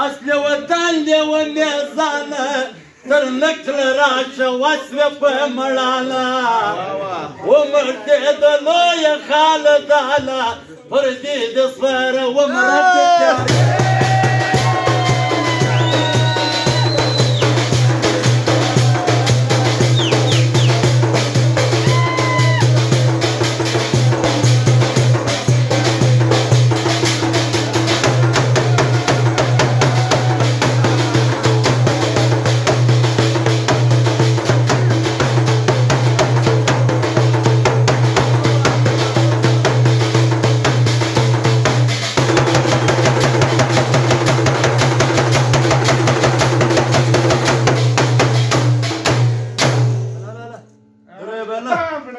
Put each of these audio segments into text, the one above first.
اصل وطن دی و میزانه تر نکل راشه وسوه په مړانه ومرتېدلو یې خالدانه پر دې د سپاره ومرتېده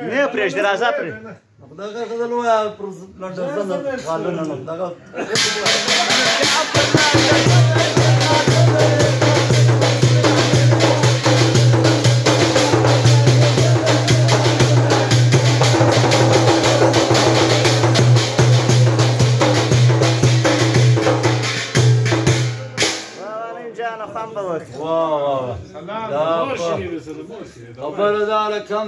نه پرېږدي راځه پرې دغه غزل وایه پر لنډه غالونه دغه جانه خوان به وکړي خبره ده هلکان